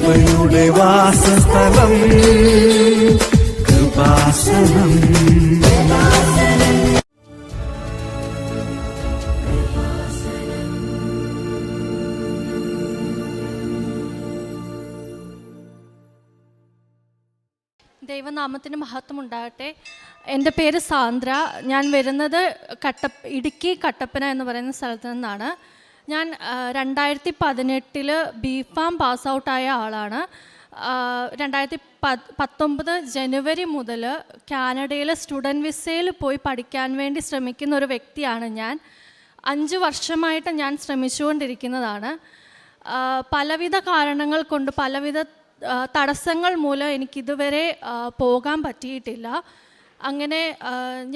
കൃപയുടെ വാസസ്ഥലം കൃപാസനം. ദൈവനാമത്തിന് മഹത്വം ഉണ്ടാകട്ടെ. എൻ്റെ പേര് സാന്ദ്ര. ഞാൻ വരുന്നത് ഇടുക്കി കട്ടപ്പന എന്ന് പറയുന്ന സ്ഥലത്ത് നിന്നാണ്. ഞാൻ 2018 ബിഫാം പാസ് ഔട്ടായ ആളാണ്. 2019 ജനുവരി മുതൽ കാനഡയിൽ സ്റ്റുഡൻറ്റ് വിസയിൽ പോയി പഠിക്കാൻ വേണ്ടി ശ്രമിക്കുന്ന ഒരു വ്യക്തിയാണ് ഞാൻ. 5 വർഷമായിട്ട് ഞാൻ ശ്രമിച്ചുകൊണ്ടിരിക്കുന്നതാണ്. പലവിധ കാരണങ്ങൾ കൊണ്ട്, പലവിധ തടസ്സങ്ങൾ മൂലം എനിക്കിതുവരെ പോകാൻ പറ്റിയിട്ടില്ല. അങ്ങനെ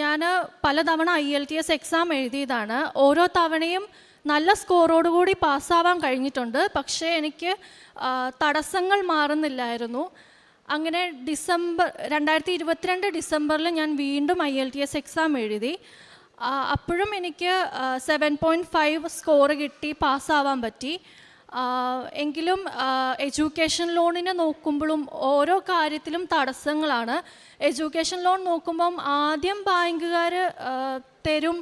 ഞാൻ പലതവണ IELTS എക്സാം എഴുതിയതാണ്. ഓരോ തവണയും നല്ല സ്കോറോടുകൂടി പാസ്സാവാൻ കഴിഞ്ഞിട്ടുണ്ട്. പക്ഷേ എനിക്ക് തടസ്സങ്ങൾ മാറുന്നില്ലായിരുന്നു. അങ്ങനെ 2022 ഡിസംബറിൽ ഞാൻ വീണ്ടും IELTS എക്സാം എഴുതി. അപ്പോഴും എനിക്ക് 7.5 സ്കോർ കിട്ടി, പാസ്സാവാൻ പറ്റി. എങ്കിലും എഡ്യൂക്കേഷൻ ലോണിനെ നോക്കുമ്പോഴും ഓരോ കാര്യത്തിലും തടസ്സങ്ങളാണ്. എഡ്യൂക്കേഷൻ ലോൺ നോക്കുമ്പം ആദ്യം ബാങ്കുകാർ തരും,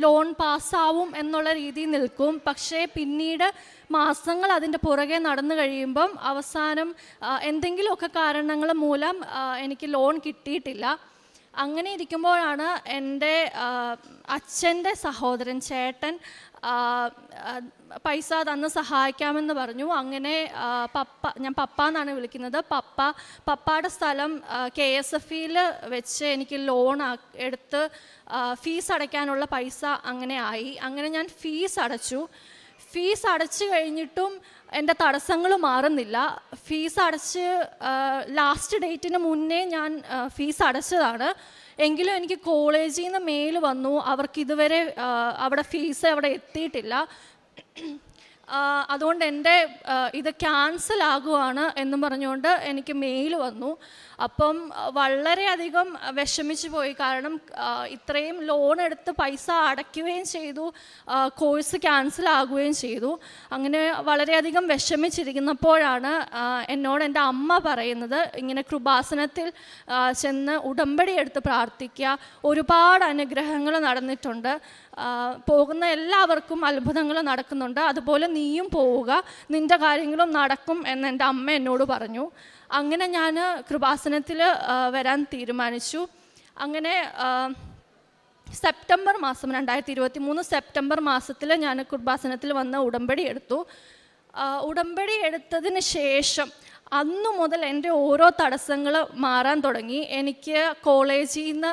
ലോൺ പാസ്സാവും എന്നുള്ള രീതിയിൽ നിൽക്കും. പക്ഷേ പിന്നീട് മാസങ്ങൾ അതിൻ്റെ പുറകെ നടന്നു കഴിയുമ്പം അവസാനം എന്തെങ്കിലുമൊക്കെ കാരണങ്ങൾ മൂലം എനിക്ക് ലോൺ കിട്ടിയിട്ടില്ല. അങ്ങനെ ഇരിക്കുമ്പോഴാണ് എൻ്റെ അച്ഛൻ്റെ സഹോദരൻ, ചേട്ടൻ, പൈസ തന്ന് സഹായിക്കാമെന്ന് പറഞ്ഞു. അങ്ങനെ ഞാൻ പപ്പ എന്നാണ് വിളിക്കുന്നത്. പപ്പയുടെ സ്ഥലം KSFEയിൽ വെച്ച് എനിക്ക് ലോൺ എടുത്ത് ഫീസ് അടയ്ക്കാനുള്ള പൈസ അങ്ങനെ ആയി. അങ്ങനെ ഞാൻ ഫീസ് അടച്ചു കഴിഞ്ഞിട്ടും എൻ്റെ തടസ്സങ്ങൾ മാറുന്നില്ല. ഫീസ് അടച്ച് ലാസ്റ്റ് ഡേറ്റിന് മുന്നേ ഞാൻ ഫീസ് അടച്ചതാണ്. എങ്കിലും എനിക്ക് കോളേജിൽ നിന്ന് മെയിൽ വന്നു, അവർക്കിതുവരെ അവിടെ ഫീസ് അവിടെ എത്തിയിട്ടില്ല, അതുകൊണ്ട് എൻ്റെ ഇത് ക്യാൻസൽ ആകുവാണ് എന്നും പറഞ്ഞുകൊണ്ട് എനിക്ക് മെയിൽ വന്നു. അപ്പം വളരെയധികം വിഷമിച്ചു പോയി. കാരണം ഇത്രയും ലോൺ എടുത്ത് പൈസ അടയ്ക്കുകയും ചെയ്തു, കോഴ്സ് ക്യാൻസൽ ആകുകയും ചെയ്തു. അങ്ങനെ വളരെയധികം വിഷമിച്ചിരിക്കുന്നപ്പോഴാണ് എന്നോട് എൻ്റെ അമ്മ പറയുന്നത്, ഇങ്ങനെ കൃപാസനത്തിൽ ചെന്ന് ഉടമ്പടി എടുത്ത് പ്രാർത്ഥിക്കുക, ഒരുപാട് അനുഗ്രഹങ്ങൾ നടന്നിട്ടുണ്ട്, പോകുന്ന എല്ലാവർക്കും അത്ഭുതങ്ങൾ നടക്കുന്നുണ്ട്, അതുപോലെ നീയും പോവുക, നിൻ്റെ കാര്യങ്ങളും നടക്കും എന്ന് എൻ്റെ അമ്മ എന്നോട് പറഞ്ഞു. അങ്ങനെ ഞാൻ കൃപാസനത്തിൽ വരാൻ തീരുമാനിച്ചു. അങ്ങനെ സെപ്റ്റംബർ മാസം 2023 സെപ്റ്റംബർ മാസത്തിൽ ഞാൻ കൃപാസനത്തിൽ വന്ന് ഉടമ്പടി എടുത്തു. ഉടമ്പടി എടുത്തതിന് ശേഷം അന്നു മുതൽ എൻ്റെ ഓരോ തടസ്സങ്ങൾ മാറാൻ തുടങ്ങി. എനിക്ക് കോളേജിൽ നിന്ന്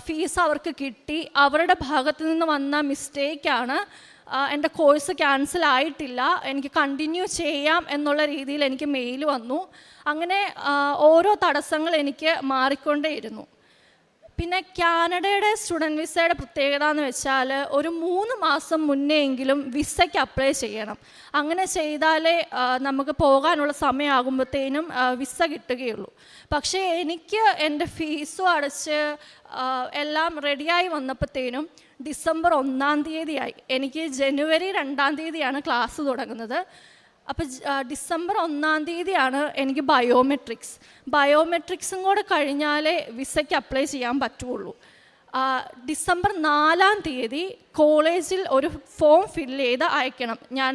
ഫീസ് അവർക്ക് കിട്ടി, അവരുടെ ഭാഗത്ത് നിന്ന് വന്ന മിസ്റ്റേക്കാണ്. എൻ്റെ കോഴ്സ് ക്യാൻസൽ ആയിട്ടില്ല, എനിക്ക് കണ്ടിന്യൂ ചെയ്യാം എന്നുള്ള രീതിയിൽ എനിക്ക് മെയിൽ വന്നു. അങ്ങനെ ഓരോ തടസ്സങ്ങൾ എനിക്ക് മാറിക്കൊണ്ടേയിരുന്നു. പിന്നെ കാനഡയുടെ സ്റ്റുഡൻറ്റ് വിസയുടെ പ്രത്യേകത എന്ന് വെച്ചാൽ ഒരു 3 മാസം മുന്നേ എങ്കിലും വിസയ്ക്ക് അപ്ലൈ ചെയ്യണം. അങ്ങനെ ചെയ്താലേ നമുക്ക് പോകാനുള്ള സമയമാകുമ്പോഴത്തേനും വിസ കിട്ടുകയുള്ളൂ. പക്ഷേ എനിക്ക് എൻ്റെ ഫീസും അടച്ച് എല്ലാം റെഡിയായി വന്നപ്പോഴത്തേനും ഡിസംബർ 1-ാം തീയതിയായി. എനിക്ക് ജനുവരി 2-ാം തീയതിയാണ് ക്ലാസ് തുടങ്ങുന്നത്. അപ്പോൾ ഡിസംബർ 1-ാം തീയതിയാണ് എനിക്ക് ബയോമെട്രിക്സും കൂടെ കഴിഞ്ഞാലേ വിസയ്ക്ക് അപ്ലൈ ചെയ്യാൻ പറ്റുള്ളൂ. ഡിസംബർ 4-ാം തീയതി കോളേജിൽ ഒരു ഫോം ഫില്ല് ചെയ്ത് അയക്കണം. ഞാൻ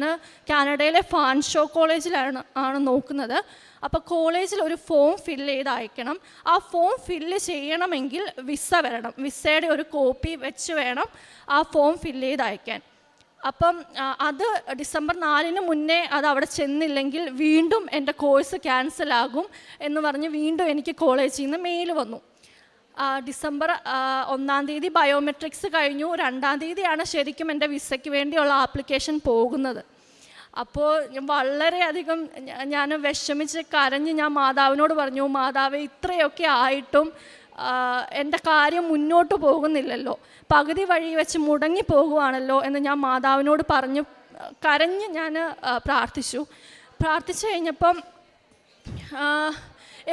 കാനഡയിലെ ഫാൻഷോ കോളേജിലാണ് നോക്കുന്നത്. അപ്പോൾ കോളേജിൽ ഒരു ഫോം ഫില്ല് ചെയ്ത് അയക്കണം. ആ ഫോം ഫില്ല് ചെയ്യണമെങ്കിൽ വിസ വരണം, വിസയുടെ ഒരു കോപ്പി വെച്ച് വേണം ആ ഫോം ഫില്ല് ചെയ്ത് അയക്കാൻ. അപ്പം അത് ഡിസംബർ 4-ന് മുന്നേ അത് അവിടെ ചെന്നില്ലെങ്കിൽ വീണ്ടും എൻ്റെ കോഴ്സ് ക്യാൻസലാകും എന്ന് പറഞ്ഞ് വീണ്ടും എനിക്ക് കോളേജിൽ നിന്ന് മെയിൽ വന്നു. ഡിസംബർ 1-ാം തീയതി ബയോമെട്രിക്സ് കഴിഞ്ഞു. 2-ാം തീയതിയാണ് ശരിക്കും എൻ്റെ വിസയ്ക്ക് വേണ്ടിയുള്ള ആപ്ലിക്കേഷൻ പോകുന്നത്. അപ്പോൾ വളരെയധികം ഞാൻ വിഷമിച്ച് കരഞ്ഞ് ഞാൻ മാതാവിനോട് പറഞ്ഞു, മാതാവേ, ഇത്രയൊക്കെ ആയിട്ടും എൻ്റെ കാര്യം മുന്നോട്ട് പോകുന്നില്ലല്ലോ, പകുതി വഴി വെച്ച് മുടങ്ങി പോകുവാണല്ലോ എന്ന് ഞാൻ മാതാവിനോട് കരഞ്ഞ് ഞാൻ പ്രാർത്ഥിച്ചു കഴിഞ്ഞപ്പം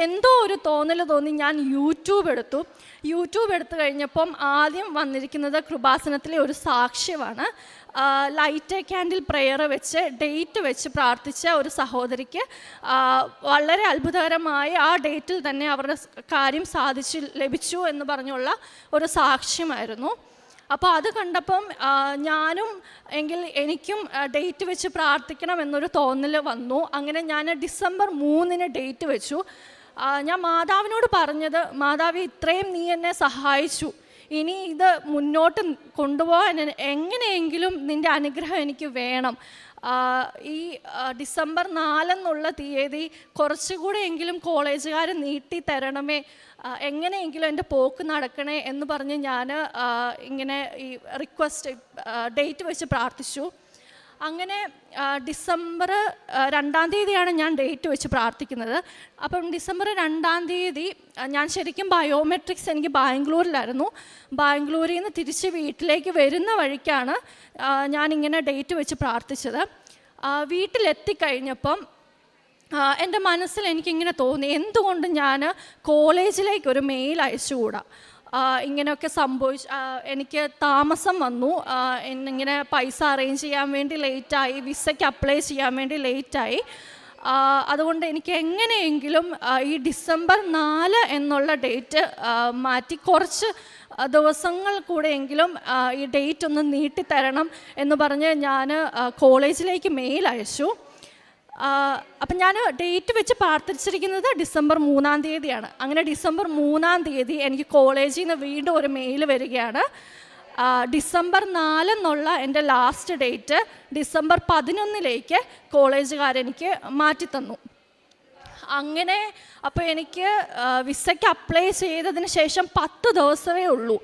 എന്തോ ഒരു തോന്നൽ തോന്നി ഞാൻ യൂട്യൂബ് എടുത്തു കഴിഞ്ഞപ്പം ആദ്യം വന്നിരിക്കുന്നത് കൃപാസനത്തിലെ ഒരു സാക്ഷ്യമാണ്. ലൈറ്റ് ക്യാൻഡിൽ പ്രെയർ വെച്ച് ഡേറ്റ് വെച്ച് പ്രാർത്ഥിച്ച ഒരു സഹോദരിക്ക് വളരെ അത്ഭുതകരമായി ആ ഡേറ്റിൽ തന്നെ അവരുടെ കാര്യം ലഭിച്ചു എന്ന് പറഞ്ഞുള്ള ഒരു സാക്ഷ്യമായിരുന്നു. അപ്പോൾ അത് കണ്ടപ്പം ഞാനും എനിക്കും ഡേറ്റ് വെച്ച് പ്രാർത്ഥിക്കണം എന്നൊരു തോന്നൽ വന്നു. അങ്ങനെ ഞാൻ ഡിസംബർ 3 ഡേറ്റ് വെച്ചു. ഞാൻ മാതാവിനോട് പറഞ്ഞത്, മാതാവി ഇത്രയും നീ എന്നെ സഹായിച്ചു, ഇനി ഇത് മുന്നോട്ട് കൊണ്ടുപോകാൻ എങ്ങനെയെങ്കിലും നിൻ്റെ അനുഗ്രഹം എനിക്ക് വേണം. ഈ ഡിസംബർ 4 തീയതി കുറച്ചുകൂടെ എങ്കിലും കോളേജുകാർ നീട്ടി തരണമേ, എങ്ങനെയെങ്കിലും എൻ്റെ പോക്ക് നടക്കണേ എന്ന് പറഞ്ഞ് ഞാൻ ഇങ്ങനെ ഈ റിക്വസ്റ്റ് ഡേറ്റ് വെച്ച് പ്രാർത്ഥിച്ചു. അങ്ങനെ ഡിസംബർ 2 തീയതിയാണ് ഞാൻ ഡേറ്റ് വെച്ച് പ്രാർത്ഥിക്കുന്നത്. അപ്പം ഡിസംബർ 2 തീയതി ഞാൻ ശരിക്കും ബയോമെട്രിക്സ് എനിക്ക് ബാംഗ്ലൂരിലായിരുന്നു. ബാംഗ്ലൂരിൽ നിന്ന് തിരിച്ച് വീട്ടിലേക്ക് വരുന്ന വഴിക്കാണ് ഞാനിങ്ങനെ ഡേറ്റ് വെച്ച് പ്രാർത്ഥിച്ചത്. വീട്ടിലെത്തിക്കഴിഞ്ഞപ്പം എൻ്റെ മനസ്സിൽ എനിക്കിങ്ങനെ തോന്നി, എന്തുകൊണ്ട് ഞാൻ കോളേജിലേക്കൊരു മെയിൽ അയച്ചുകൂടാ. ഇങ്ങനെയൊക്കെ എനിക്ക് താമസം വന്നു, എന്നിങ്ങനെ പൈസ അറേഞ്ച് ചെയ്യാൻ വേണ്ടി ലേറ്റായി, വിസയ്ക്ക് അപ്ലൈ ചെയ്യാൻ വേണ്ടി ലേറ്റായി. അതുകൊണ്ട് എനിക്ക് എങ്ങനെയെങ്കിലും ഈ ഡിസംബർ 4 എന്നുള്ള ഡേറ്റ് മാറ്റി കുറച്ച് ദിവസങ്ങൾ കൂടെയെങ്കിലും ഈ ഡേറ്റ് ഒന്ന് നീട്ടിത്തരണം എന്ന് പറഞ്ഞ് ഞാൻ കോളേജിലേക്ക് മെയിൽ അയച്ചു. അപ്പം ഞാൻ ഡേറ്റ് വെച്ച് പ്രാർത്ഥിച്ചിരിക്കുന്നത് ഡിസംബർ 3 തീയതിയാണ്. അങ്ങനെ ഡിസംബർ 3 തീയതി എനിക്ക് കോളേജിൽ നിന്ന് വീണ്ടും ഒരു മെയിൽ വരികയാണ്. ഡിസംബർ 4 എന്നുള്ള എൻ്റെ ലാസ്റ്റ് ഡേറ്റ് ഡിസംബർ 11 കോളേജുകാരെനിക്ക് മാറ്റിത്തന്നു. അങ്ങനെ അപ്പോൾ എനിക്ക് വിസയ്ക്ക് അപ്ലൈ ചെയ്തതിന് ശേഷം 10 ദിവസമേ ഉള്ളൂ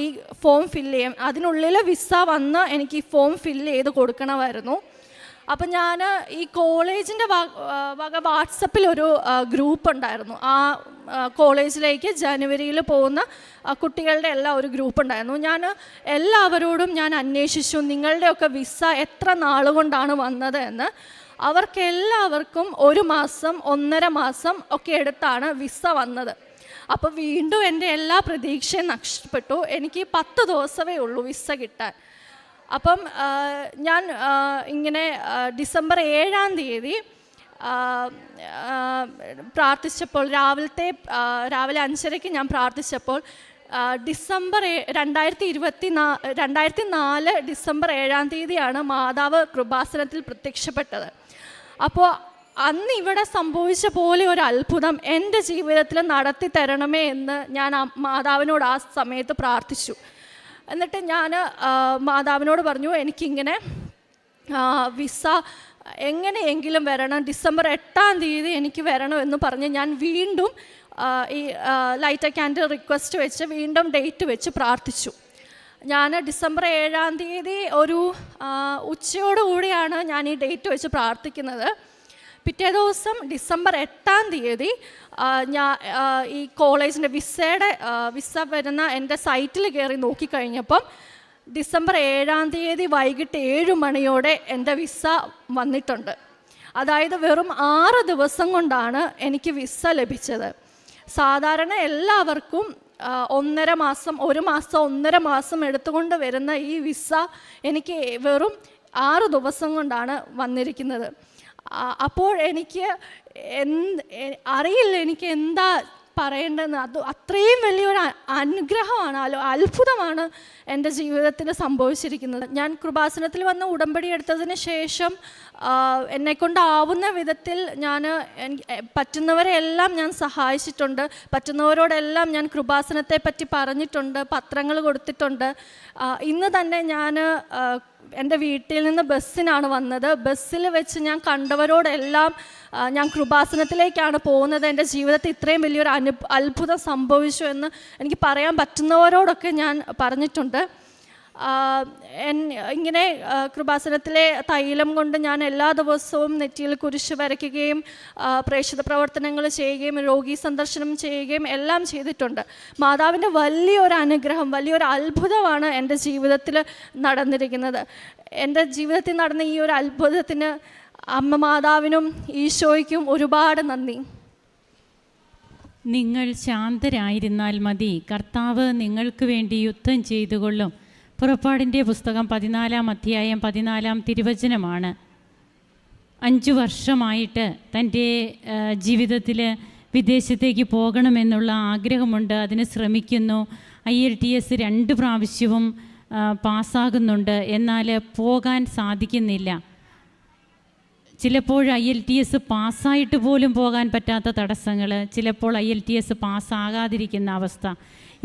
ഈ ഫോം ഫില്ല് ചെയ്യാൻ. അതിനുള്ളിൽ വിസ വന്ന് എനിക്ക് ഈ ഫോം ഫില്ല് ചെയ്ത് കൊടുക്കണമായിരുന്നു. അപ്പം ഞാൻ ഈ കോളേജിൻ്റെ വക വാട്സപ്പിലൊരു ഗ്രൂപ്പ് ഉണ്ടായിരുന്നു. ആ കോളേജിലേക്ക് ജനുവരിയിൽ പോകുന്ന കുട്ടികളുടെ ഒരു ഗ്രൂപ്പ് ഉണ്ടായിരുന്നു. ഞാൻ എല്ലാവരോടും ഞാൻ അന്വേഷിച്ചു, നിങ്ങളുടെയൊക്കെ വിസ എത്ര നാളുകൊണ്ടാണ് വന്നത് എന്ന്. അവർക്കെല്ലാവർക്കും 1 മാസം 1.5 മാസം ഒക്കെ എടുത്താണ് വിസ വന്നത്. അപ്പോൾ വീണ്ടും എൻ്റെ എല്ലാ പ്രതീക്ഷയും നഷ്ടപ്പെട്ടു. എനിക്ക് 10 ദിവസമേ ഉള്ളൂ വിസ കിട്ടാൻ. അപ്പം ഞാൻ ഇങ്ങനെ ഡിസംബർ 7 തീയതി പ്രാർത്ഥിച്ചപ്പോൾ രാവിലെ 5:30 ഞാൻ പ്രാർത്ഥിച്ചപ്പോൾ ഡിസംബർ 2024 ഡിസംബർ 7 തീയതിയാണ് മാതാവ് കൃപാസനത്തിൽ പ്രത്യക്ഷപ്പെട്ടത്. അപ്പോൾ അന്ന് ഇവിടെ സംഭവിച്ച പോലെ ഒരു അത്ഭുതം എൻ്റെ ജീവിതത്തിൽ നടത്തി തരണമേ എന്ന് ഞാൻ മാതാവിനോട് ആ സമയത്ത് പ്രാർത്ഥിച്ചു. എന്നിട്ട് ഞാൻ മാതാവിനോട് പറഞ്ഞു, എനിക്കിങ്ങനെ വിസ എങ്ങനെയെങ്കിലും വരണം, ഡിസംബർ 8 തീയതി എനിക്ക് വരണം എന്ന് പറഞ്ഞ് ഞാൻ വീണ്ടും ഈ ലൈറ്റ് ക്യാൻഡിൽ റിക്വസ്റ്റ് വെച്ച് വീണ്ടും ഡേറ്റ് വെച്ച് പ്രാർത്ഥിച്ചു. ഞാൻ ഡിസംബർ 7 തീയതി ഒരു ഉച്ചയോടുകൂടിയാണ് ഞാൻ ഈ ഡേറ്റ് വെച്ച് പ്രാർത്ഥിക്കുന്നത്. പിറ്റേ ദിവസം ഡിസംബർ 8 തീയതി ഞാൻ ഈ കോളേജിൻ്റെ വിസ വരുന്ന എൻ്റെ സൈറ്റിൽ കയറി നോക്കിക്കഴിഞ്ഞപ്പം ഡിസംബർ 7 തീയതി വൈകിട്ട് 7 മണിയോടെ എൻ്റെ വിസ വന്നിട്ടുണ്ട്. അതായത് വെറും 6 ദിവസം കൊണ്ടാണ് എനിക്ക് വിസ ലഭിച്ചത്. സാധാരണ എല്ലാവർക്കും 1.5 മാസം 1 മാസം 1.5 മാസം എടുത്തുകൊണ്ട് വരുന്ന ഈ വിസ എനിക്ക് വെറും 6 ദിവസം കൊണ്ടാണ് വന്നിരിക്കുന്നത്. അപ്പോൾ എനിക്ക് അറിയില്ല എനിക്ക് എന്താ പറയേണ്ടതെന്ന്. അത് അത്രയും വലിയൊരു അനുഗ്രഹമാണ്, അത്ഭുതമാണ് എൻ്റെ ജീവിതത്തിൽ സംഭവിച്ചിരിക്കുന്നത്. ഞാൻ കൃപാസനത്തിൽ വന്ന് ഉടമ്പടി എടുത്തതിന് ശേഷം എന്നെക്കൊണ്ടാവുന്ന വിധത്തിൽ ഞാൻ പറ്റുന്നവരെല്ലാം ഞാൻ സഹായിച്ചിട്ടുണ്ട്. പറ്റുന്നവരോടെല്ലാം ഞാൻ കൃപാസനത്തെ പറ്റി പറഞ്ഞിട്ടുണ്ട്, പത്രങ്ങൾ കൊടുത്തിട്ടുണ്ട്. ഇന്ന് തന്നെ ഞാൻ എൻ്റെ വീട്ടിൽ നിന്ന് ബസ്സിനാണ് വന്നത്. ബസ്സിൽ വെച്ച് ഞാൻ കണ്ടവരോടെല്ലാം ഞാൻ കൃപാസനത്തിലേക്കാണ് പോകുന്നത്, എൻ്റെ ജീവിതത്തിൽ ഇത്രയും വലിയൊരു അത്ഭുതം സംഭവിച്ചു എന്ന് എനിക്ക് പറയാൻ പറ്റുന്നവരോടൊക്കെ ഞാൻ പറഞ്ഞിട്ടുണ്ട്. ഇങ്ങനെ കൃപാസനത്തിലെ തൈലം കൊണ്ട് ഞാൻ എല്ലാ ദിവസവും നെറ്റിയിൽ കുരിശ് വരയ്ക്കുകയും പ്രേക്ഷിത പ്രവർത്തനങ്ങൾ ചെയ്യുകയും രോഗി സന്ദർശനം ചെയ്യുകയും എല്ലാം ചെയ്തിട്ടുണ്ട്. മാതാവിൻ്റെ വലിയൊരു അനുഗ്രഹം, വലിയൊരു അത്ഭുതമാണ് എൻ്റെ ജീവിതത്തിൽ നടന്നിരിക്കുന്നത്. എൻ്റെ ജീവിതത്തിൽ നടന്ന ഈ ഒരു അത്ഭുതത്തിന് അമ്മ മാതാവിനും ഈശോയ്ക്കും ഒരുപാട് നന്ദി. നിങ്ങൾ ശാന്തരായിരുന്നാൽ മതി, കർത്താവ് നിങ്ങൾക്ക് വേണ്ടി യുദ്ധം ചെയ്തുകൊള്ളും. പുറപ്പാടിൻ്റെ പുസ്തകം 14-ാം അധ്യായം 14-ാം തിരുവചനമാണ്. 5 വർഷമായിട്ട് തൻ്റെ ജീവിതത്തിൽ വിദേശത്തേക്ക് പോകണമെന്നുള്ള ആഗ്രഹമുണ്ട്, അതിന് ശ്രമിക്കുന്നു. IELTS 2 പ്രാവശ്യവും പാസ്സാകുന്നുണ്ട്, എന്നാൽ പോകാൻ സാധിക്കുന്നില്ല. ചിലപ്പോൾ IELTS പാസ്സായിട്ട് പോലും പോകാൻ പറ്റാത്ത തടസ്സങ്ങൾ, ചിലപ്പോൾ IELTS പാസ്സാകാതിരിക്കുന്ന അവസ്ഥ,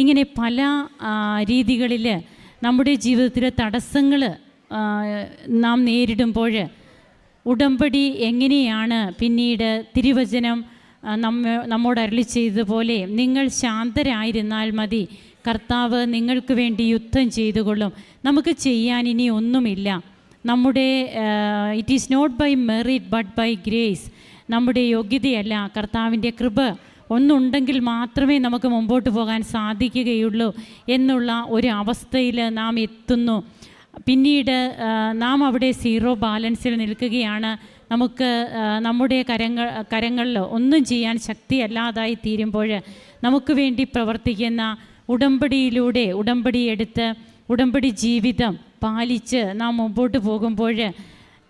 ഇങ്ങനെ പല രീതികളിൽ നമ്മുടെ ജീവിതത്തിലെ തടസ്സങ്ങൾ നാം നേരിടുമ്പോൾ ഉടമ്പടി എങ്ങനെയാണ് പിന്നീട് തിരുവചനം നമ്മോട് അരുളി ചെയ്തതുപോലെ നിങ്ങൾ ശാന്തരായിരുന്നാൽ മതി, കർത്താവ് നിങ്ങൾക്ക് വേണ്ടി യുദ്ധം ചെയ്തുകൊള്ളും. നമുക്ക് ചെയ്യാൻ ഇനി ഒന്നുമില്ല. നമ്മുടെ it is not by merit but by grace. നമ്മുടെ യോഗ്യതയല്ല, കർത്താവിൻ്റെ കൃപ ഒന്നുണ്ടെങ്കിൽ മാത്രമേ നമുക്ക് മുമ്പോട്ട് പോകാൻ സാധിക്കുകയുള്ളൂ എന്നുള്ള ഒരു അവസ്ഥയിൽ നാം എത്തുന്നു. പിന്നീട് നാം അവിടെ സീറോ ബാലൻസിൽ നിൽക്കുകയാണ്. നമുക്ക് നമ്മുടെ കരങ്ങളിൽ ഒന്നും ചെയ്യാൻ ശക്തിയല്ലാതായി തീരുമ്പോൾ നമുക്ക് വേണ്ടി പ്രവർത്തിക്കുന്ന ഉടമ്പടിയിലൂടെ ഉടമ്പടിയെടുത്ത് ഉടമ്പടി ജീവിതം പാലിച്ച് നാം മുമ്പോട്ട് പോകുമ്പോൾ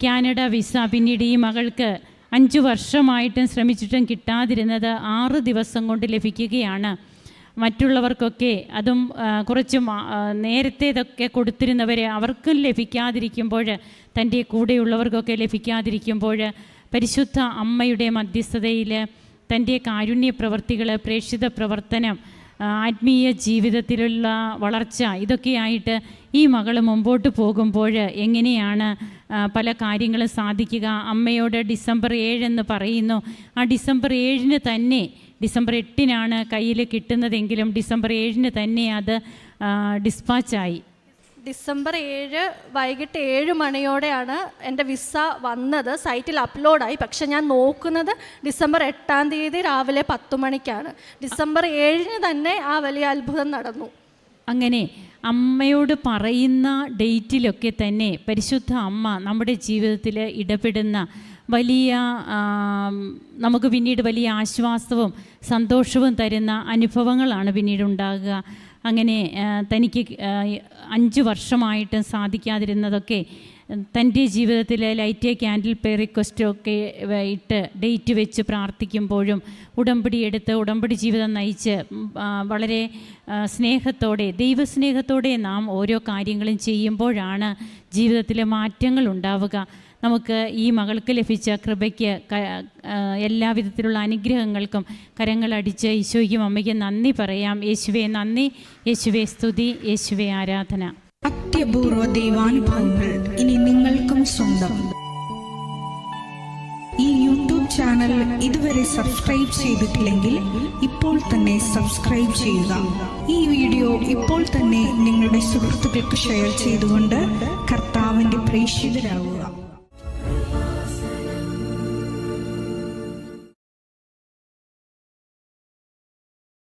കാനഡ വിസ പിന്നീട് ഈ മകൾക്ക് 5 വർഷമായിട്ടും ശ്രമിച്ചിട്ടും കിട്ടാതിരുന്നത് 6 ദിവസം കൊണ്ട് ലഭിക്കുകയാണ്. മറ്റുള്ളവർക്കൊക്കെ അതും കുറച്ച് നേരത്തേതൊക്കെ കൊടുത്തിരുന്നവരെ അവർക്കും ലഭിക്കാതിരിക്കുമ്പോൾ, തൻ്റെ കൂടെയുള്ളവർക്കൊക്കെ ലഭിക്കാതിരിക്കുമ്പോൾ പരിശുദ്ധ അമ്മയുടെ മധ്യസ്ഥതയിൽ തൻ്റെ കാരുണ്യ പ്രവർത്തികൾ, പ്രേക്ഷിത പ്രവർത്തനം, ആത്മീയ ജീവിതത്തിലുള്ള വളർച്ച, ഇതൊക്കെയായിട്ട് ഈ മകൾ മുമ്പോട്ട് പോകുമ്പോൾ എങ്ങനെയാണ് പല കാര്യങ്ങളും സാധിക്കുക? അമ്മയോട് ഡിസംബർ 7 എന്ന് പറയുന്നു. ആ ഡിസംബർ 7 തന്നെ, ഡിസംബർ 8 കയ്യിൽ കിട്ടുന്നതെങ്കിലും ഡിസംബർ 7 തന്നെ അത് ഡിസ്പാച്ചായി. ഡിസംബർ 7 വൈകിട്ട് 7 മണിയോടെയാണ് എൻ്റെ വിസ വന്നത്, സൈറ്റിൽ അപ്ലോഡായി. പക്ഷെ ഞാൻ നോക്കുന്നത് ഡിസംബർ 8 രാവിലെ 10 മണിക്കാണ്. ഡിസംബർ 7 തന്നെ ആ വലിയ അത്ഭുതം നടന്നു. അങ്ങനെ അമ്മയോട് പറയുന്ന ഡേറ്റിലൊക്കെ തന്നെ പരിശുദ്ധ അമ്മ നമ്മുടെ ജീവിതത്തിൽ ഇടപെടുന്ന വലിയ നമുക്ക് പിന്നീട് വലിയ ആശ്വാസവും സന്തോഷവും തരുന്ന അനുഭവങ്ങളാണ് പിന്നീട് ഉണ്ടാകുക. അങ്ങനെ തനിക്ക് 5 വർഷമായിട്ടും സാധിക്കാതിരുന്നതൊക്കെ തൻ്റെ ജീവിതത്തിൽ ലൈറ്റ് എ ക്യാൻഡിൽ പേ റിക്വസ്റ്റൊക്കെ ഇട്ട് ഡേറ്റ് വെച്ച് പ്രാർത്ഥിക്കുമ്പോഴും ഉടമ്പടി എടുത്ത് ഉടമ്പടി ജീവിതം നയിച്ച് വളരെ സ്നേഹത്തോടെ, ദൈവസ്നേഹത്തോടെ നാം ഓരോ കാര്യങ്ങളും ചെയ്യുമ്പോഴാണ് ജീവിതത്തിലെ മാറ്റങ്ങൾ ഉണ്ടാവുക. നമുക്ക് ഈ മകൾക്ക് ലഭിച്ച കൃപയ്ക്ക് എല്ലാവിധത്തിലുള്ള അനുഗ്രഹങ്ങൾക്കും കരങ്ങളടിച്ച് ഈശോയ്ക്കും അമ്മയ്ക്കും നന്ദി പറയാം. യേശുവേ നന്ദി, യേശുവേ സ്തുതി, യേശുവേ ആരാധന. അത്യപൂർവ ദൈവാനുഭവങ്ങൾ ഇനി നിങ്ങൾക്കും സ്വന്തം. ഈ യൂട്യൂബ് ചാനൽ ഇതുവരെ സബ്സ്ക്രൈബ് ചെയ്തിട്ടില്ലെങ്കിൽ ഇപ്പോൾ തന്നെ സബ്സ്ക്രൈബ് ചെയ്യുക. ഈ വീഡിയോ ഇപ്പോൾ തന്നെ നിങ്ങളുടെ സുഹൃത്തുക്കൾക്ക് ഷെയർ ചെയ്തുകൊണ്ട് കർത്താവിൻ്റെ പ്രേക്ഷിതരാകുക.